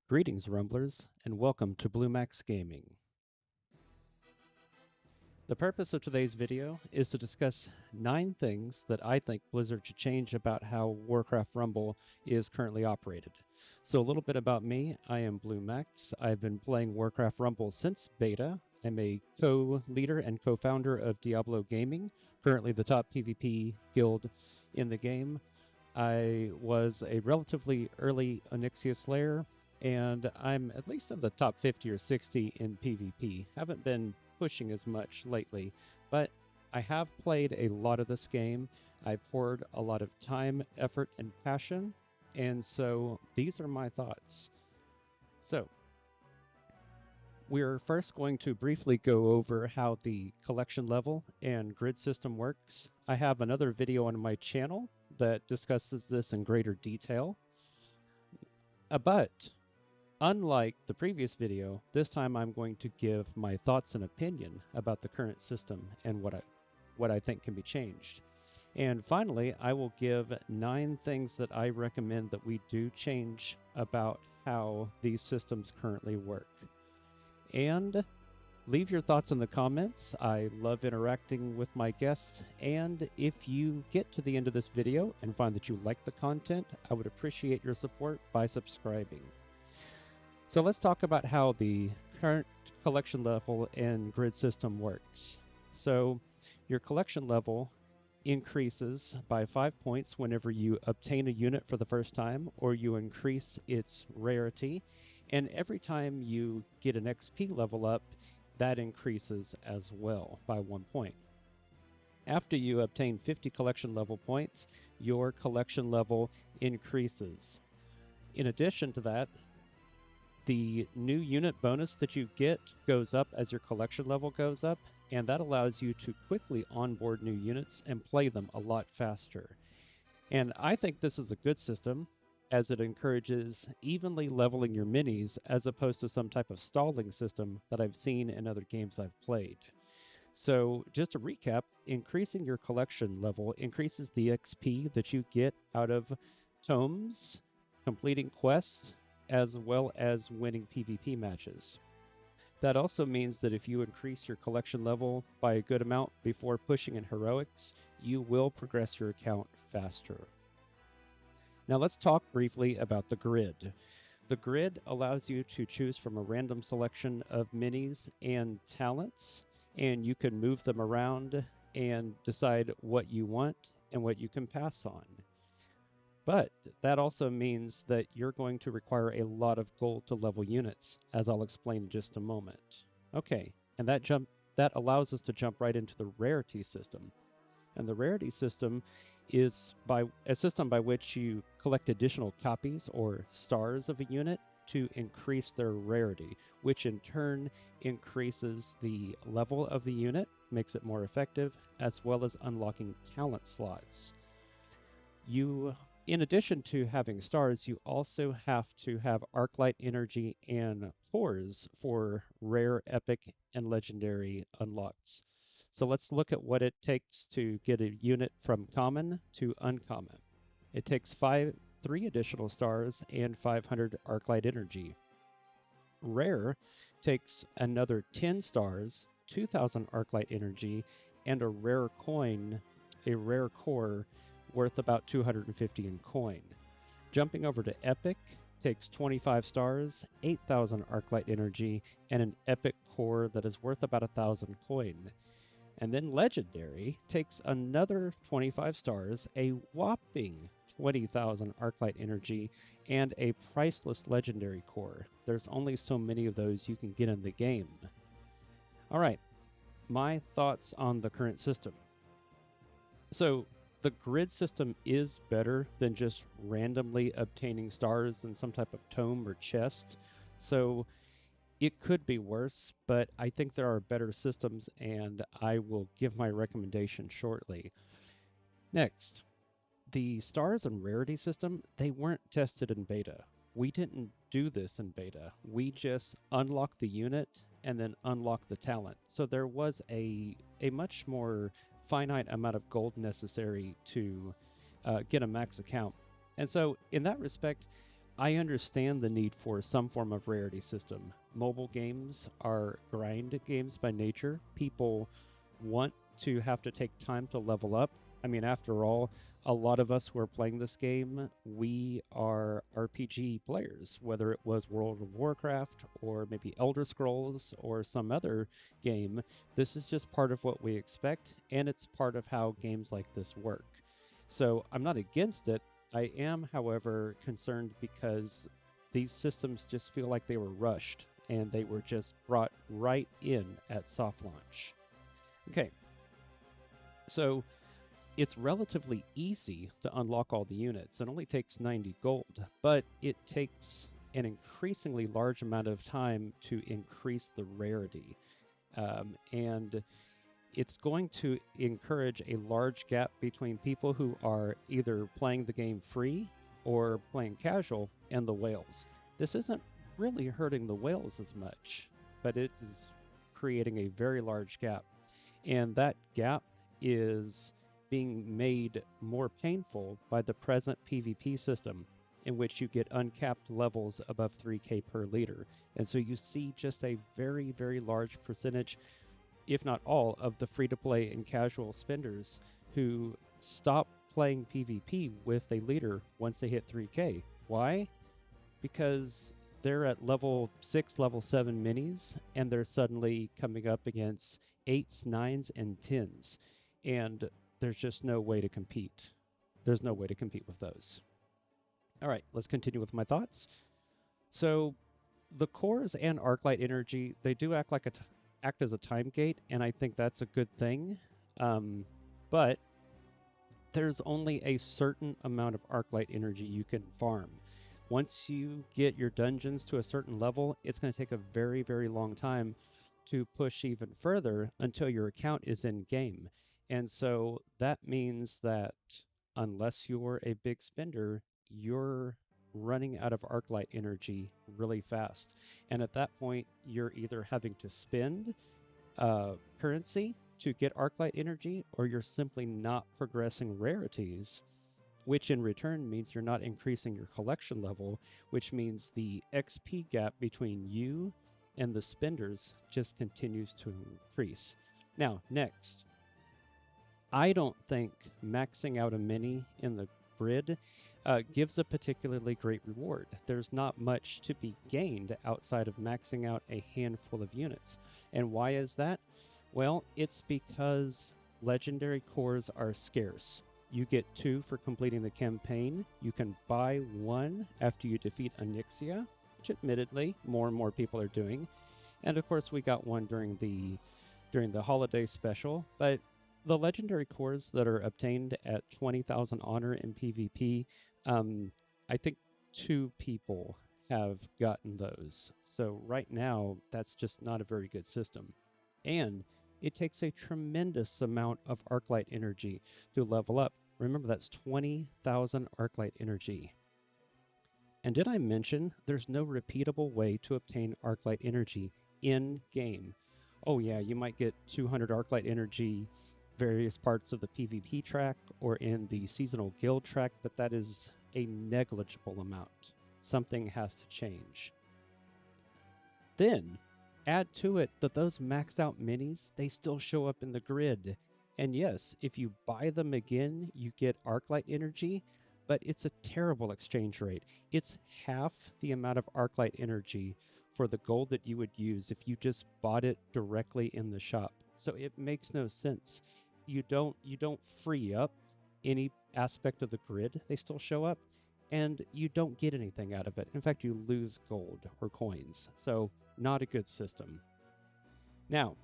Greetings, Rumblers, and welcome to Blue Max Gaming. The purpose of today's video is to discuss 9 things that I think Blizzard should change about how Warcraft Rumble is currently operated. So a little bit about me, I am Blue Max. I've been playing Warcraft Rumble since beta. I'm a co-leader and co-founder of Diablo Gaming, currently the top PvP guild in the game. I was a relatively early Onyxia Slayer, and I'm at least in the top 50 or 60 in PvP. Haven't been pushing as much lately, but I have played a lot of this game. I poured a lot of time, effort, and passion, and so these are my thoughts. So, we're first going to briefly go over how the collection level and grid system works. I have another video on my channel that discusses this in greater detail. But unlike the previous video, this time I'm going to give my thoughts and opinion about the current system and what I think can be changed. And finally, I will give 9 things that I recommend that we do change about how these systems currently work. And leave your thoughts in the comments. I love interacting with my guests, and if you get to the end of this video and find that you like the content, I would appreciate your support by subscribing. So let's talk about how the current collection level and grid system works. So your collection level increases by 5 points whenever you obtain a unit for the first time or you increase its rarity, and every time you get an XP level up, that increases as well by 1 point. After you obtain 50 collection level points, your collection level increases. In addition to that, the new unit bonus that you get goes up as your collection level goes up, and that allows you to quickly onboard new units and play them a lot faster. And I think this is a good system, as it encourages evenly leveling your minis as opposed to some type of stalling system that I've seen in other games I've played. So just to recap, increasing your collection level increases the XP that you get out of tomes, completing quests, as well as winning PvP matches. That also means that if you increase your collection level by a good amount before pushing in heroics, you will progress your account faster. Now let's talk briefly about the grid. The grid allows you to choose from a random selection of minis and talents, and you can move them around and decide what you want and what you can pass on. But that also means that you're going to require a lot of gold to level units, as I'll explain in just a moment. Okay, and that allows us to jump right into the rarity system. And the rarity system is a system by which you collect additional copies or stars of a unit to increase their rarity, which in turn increases the level of the unit, makes it more effective, as well as unlocking talent slots. In addition to having stars, you also have to have Arclight energy and cores for rare, epic, and legendary unlocks. So let's look at what it takes to get a unit from common to uncommon. It takes 3 additional stars and 500 Arclight energy. Rare takes another 10 stars, 2000 Arclight energy, and a rare coin, a rare core worth about 250 in coin. Jumping over to Epic takes 25 stars, 8,000 Arclight energy, and an Epic core that is worth about 1,000 coin. And then Legendary takes another 25 stars, a whopping 20,000 Arclight energy, and a priceless Legendary core. There's only so many of those you can get in the game. Alright, my thoughts on the current system. So, the grid system is better than just randomly obtaining stars in some type of tome or chest. So it could be worse, but I think there are better systems, and I will give my recommendation shortly. Next, the stars and rarity system, they weren't tested in beta. We didn't do this in beta. We just unlocked the unit and then unlocked the talent. So there was a much more finite amount of gold necessary to get a max account. And so in that respect, I understand the need for some form of rarity system. Mobile games are grind games by nature. People want to have to take time to level up. I mean, after all, a lot of us who are playing this game, we are RPG players, whether it was World of Warcraft or maybe Elder Scrolls or some other game. This is just part of what we expect, and it's part of how games like this work. So I'm not against it. I am, however, concerned because these systems just feel like they were rushed and they were just brought right in at soft launch. Okay, so it's relatively easy to unlock all the units. It only takes 90 gold, but it takes an increasingly large amount of time to increase the rarity. And it's going to encourage a large gap between people who are either playing the game free or playing casual and the whales. This isn't really hurting the whales as much, but it is creating a very large gap. And that gap is being made more painful by the present PvP system, in which you get uncapped levels above 3k per liter. And so you see just a very, very large percentage, if not all, of the free-to-play and casual spenders who stop playing PvP with a leader once they hit 3k. Why? Because they're at level 6, level 7 minis, and they're suddenly coming up against 8s, 9s, and 10s. And there's just no way to compete. There's no way to compete with those. All right, let's continue with my thoughts. So the cores and Arclight energy, they do act as a time gate, and I think that's a good thing. But there's only a certain amount of Arclight energy you can farm. Once you get your dungeons to a certain level, it's going to take a very, very long time to push even further until your account is in game. And so that means that unless you're a big spender, you're running out of Arclight energy really fast. And at that point, you're either having to spend currency to get Arclight energy, or you're simply not progressing rarities, which in return means you're not increasing your collection level, which means the XP gap between you and the spenders just continues to increase. Now, next, I don't think maxing out a mini in the grid gives a particularly great reward. There's not much to be gained outside of maxing out a handful of units. And why is that? Well, it's because legendary cores are scarce. You get 2 for completing the campaign. You can buy 1 after you defeat Onyxia, which admittedly more and more people are doing. And of course we got 1 during the holiday special, but the legendary cores that are obtained at 20,000 honor in PvP, I think 2 people have gotten those. So right now, that's just not a very good system. And it takes a tremendous amount of Arclight energy to level up. Remember, that's 20,000 Arclight energy. And did I mention there's no repeatable way to obtain Arclight energy in-game? Oh yeah, you might get 200 Arclight energy various parts of the PvP track or in the seasonal guild track, but that is a negligible amount. Something has to change. Then, add to it that those maxed out minis, they still show up in the grid. And yes, if you buy them again, you get Arclight energy, but it's a terrible exchange rate. It's half the amount of Arclight energy for the gold that you would use if you just bought it directly in the shop. So it makes no sense. You don't free up any aspect of the grid. They still show up, and you don't get anything out of it. In fact, you lose gold or coins. So not a good system. Now,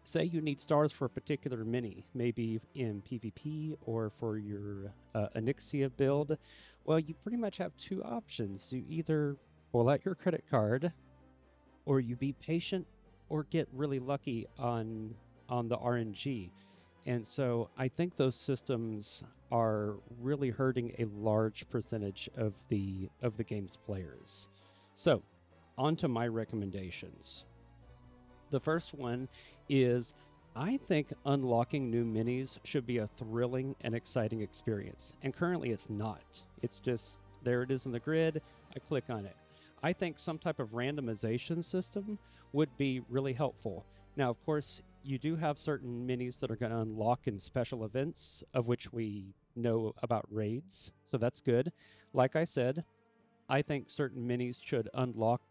say you need stars for a particular mini, maybe in PvP or for your Onyxia build. Well, you pretty much have 2 options. You either pull out your credit card, or you be patient, or get really lucky on the RNG. And so I think those systems are really hurting a large percentage of the game's players. So, on to my recommendations. The first one is, I think unlocking new minis should be a thrilling and exciting experience. And currently it's not. It's just There it is in the grid. I click on it. I think some type of randomization system would be really helpful. Now, of course, you do have certain minis that are going to unlock in special events, of which we know about raids, so that's good. Like I said, I think certain minis should unlock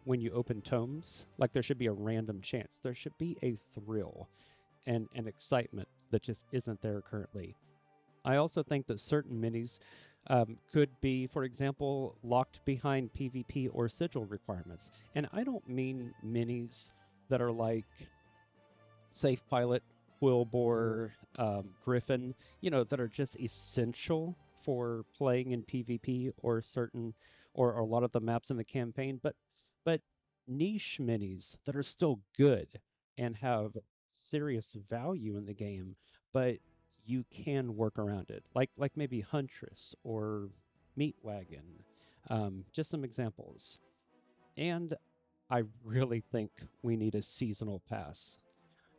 when you open tomes. Like there should be a random chance. There should be a thrill and excitement that just isn't there currently. I also think that certain minis could be, for example, locked behind PvP or sigil requirements. And I don't mean minis that are like Safe Pilot, Quillbore, Griffin, that are just essential for playing in PvP or certain or a lot of the maps in the campaign, but niche minis that are still good and have serious value in the game, but you can work around it. Like maybe Huntress or Meat Wagon. Just some examples. And I really think we need a seasonal pass.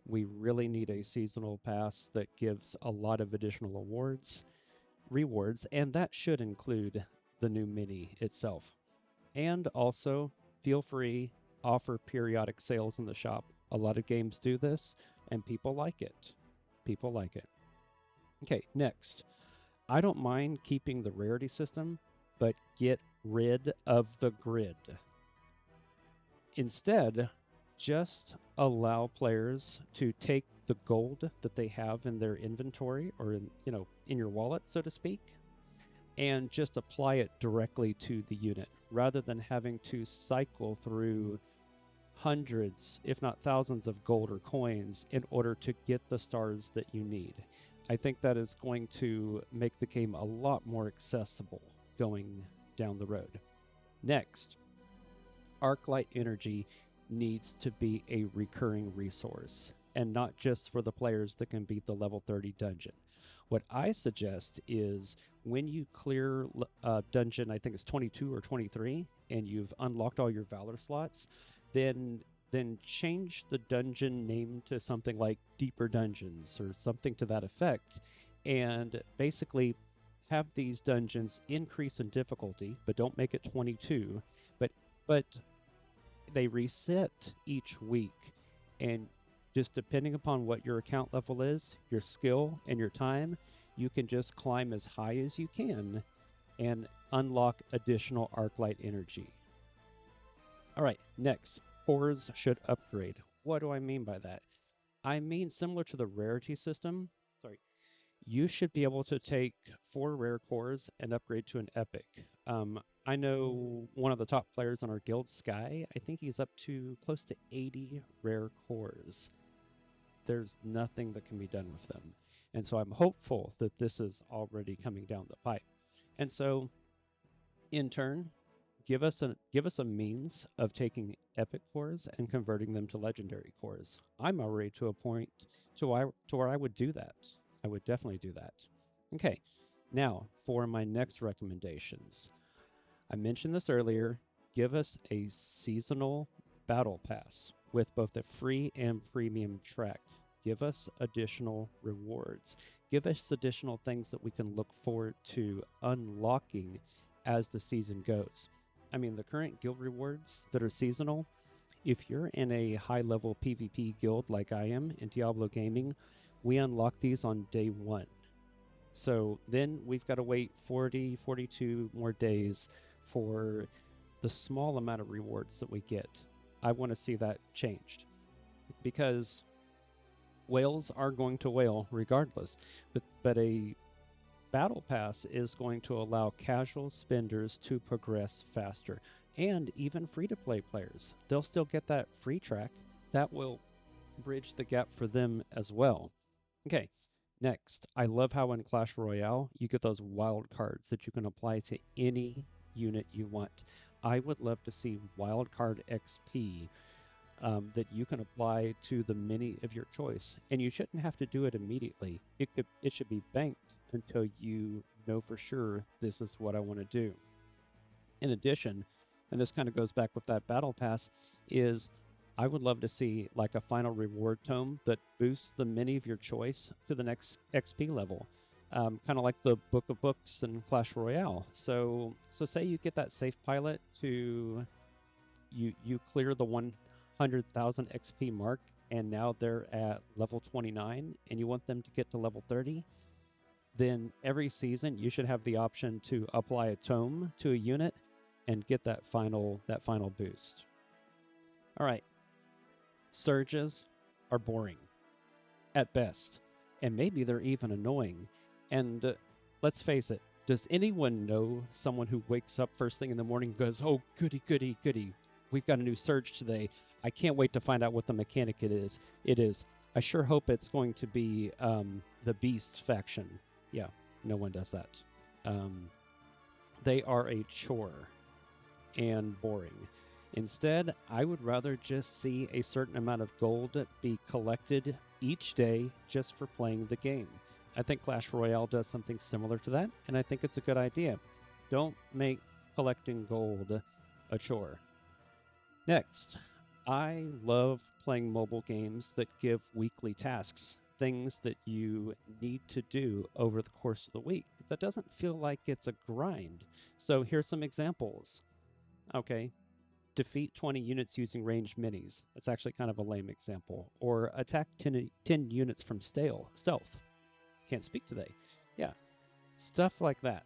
We really need a seasonal pass that gives a lot of additional rewards, and that should include the new mini itself. And also, feel free, offer periodic sales in the shop. A lot of games do this, and people like it. People like it. Okay, next. I don't mind keeping the rarity system, but get rid of the grid. Instead, just allow players to take the gold that they have in their inventory or in your wallet, so to speak, and just apply it directly to the unit rather than having to cycle through hundreds, if not thousands, of gold or coins in order to get the stars that you need. I think that is going to make the game a lot more accessible going down the road. Next, Arclight energy needs to be a recurring resource and not just for the players that can beat the level 30 dungeon. What I suggest is when you clear dungeon, I think it's 22 or 23, and you've unlocked all your Valor slots, then change the dungeon name to something like Deeper Dungeons or something to that effect, and basically have these dungeons increase in difficulty, but don't make it 22, but they reset each week, and just depending upon what your account level is, your skill, and your time, you can just climb as high as you can and unlock additional Arclight energy. All right, next, cores should upgrade. What do I mean by that? I mean similar to the rarity system. Sorry, you should be able to take 4 rare cores and upgrade to an epic. I know one of the top players on our guild, Sky, I think he's up to close to 80 rare cores. There's nothing that can be done with them. And so I'm hopeful that this is already coming down the pipe. And so, in turn, give us a means of taking epic cores and converting them to legendary cores. I'm already to a point to where I would do that. I would definitely do that. Okay, now for my next recommendations. I mentioned this earlier. Give us a seasonal battle pass with both a free and premium track. Give us additional rewards. Give us additional things that we can look forward to unlocking as the season goes. I mean, the current guild rewards that are seasonal, if you're in a high level PvP guild like I am in Diablo Gaming, we unlock these on day 1. So then we've got to wait 40, 42 more days for the small amount of rewards that we get. I want to see that changed because whales are going to whale regardless, but a battle pass is going to allow casual spenders to progress faster, and even free-to-play players. They'll still get that free track. That will bridge the gap for them as well. Okay, next, I love how in Clash Royale you get those wild cards that you can apply to any unit you want. I would love to see wildcard XP that you can apply to the mini of your choice, and you shouldn't have to do it immediately. It should be banked until you know for sure this is what I want to do. In addition, and this kind of goes back with that battle pass, is I would love to see like a final reward tome that boosts the mini of your choice to the next XP level. kind of like the Book of Books and Clash Royale. So say you get that safe pilot to you clear the 100,000 XP mark, and now they're at level 29, and you want them to get to level 30. Then every season you should have the option to apply a tome to a unit and get that final boost. All right, surges are boring at best, and maybe they're even annoying. And let's face it, does anyone know someone who wakes up first thing in the morning and goes, "Oh, goody, goody, goody, we've got a new surge today. I can't wait to find out what the mechanic it is." It is. I sure hope it's going to be the Beast faction. Yeah, no one does that. They are a chore and boring. Instead, I would rather just see a certain amount of gold be collected each day just for playing the game. I think Clash Royale does something similar to that, and I think it's a good idea. Don't make collecting gold a chore. Next, I love playing mobile games that give weekly tasks, things that you need to do over the course of the week. That doesn't feel like it's a grind. So here's some examples. Okay, defeat 20 units using ranged minis. That's actually kind of a lame example. Or attack 10 units from stealth. Can't speak today. Yeah, stuff like that.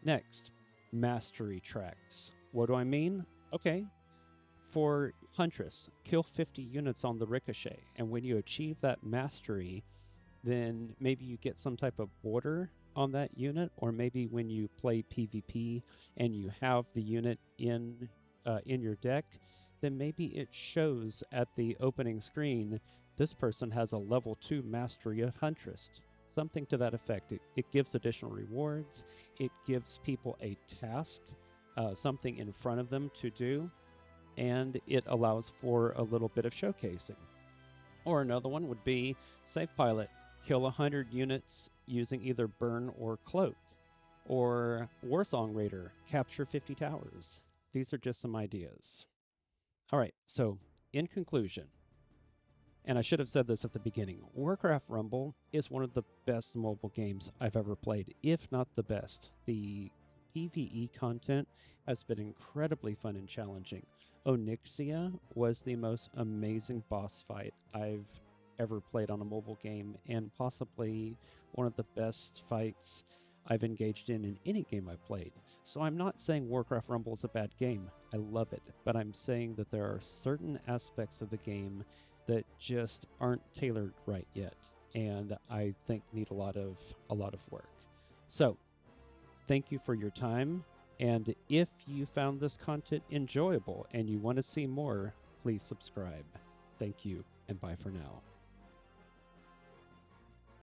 Next, mastery tracks. What do I mean? Okay, for Huntress, kill 50 units on the ricochet, and when you achieve that mastery, then maybe you get some type of border on that unit, or maybe when you play PvP and you have the unit in your deck, then maybe it shows at the opening screen, this person has a level 2 mastery of Huntress. Something to that effect. It gives additional rewards. It gives people a task, something in front of them to do, and it allows for a little bit of showcasing. Or another one would be Safe Pilot. Kill 100 units using either Burn or Cloak. Or Warsong Raider. Capture 50 towers. These are just some ideas. All right, so in conclusion, and I should have said this at the beginning, Warcraft Rumble is one of the best mobile games I've ever played, if not the best. The PvE content has been incredibly fun and challenging. Onyxia was the most amazing boss fight I've ever played on a mobile game, and possibly one of the best fights I've engaged in any game I've played. So I'm not saying Warcraft Rumble is a bad game. I love it, but I'm saying that there are certain aspects of the game that just aren't tailored right yet, and I think need a lot of work. So, thank you for your time, and if you found this content enjoyable and you want to see more, please subscribe. Thank you, and bye for now.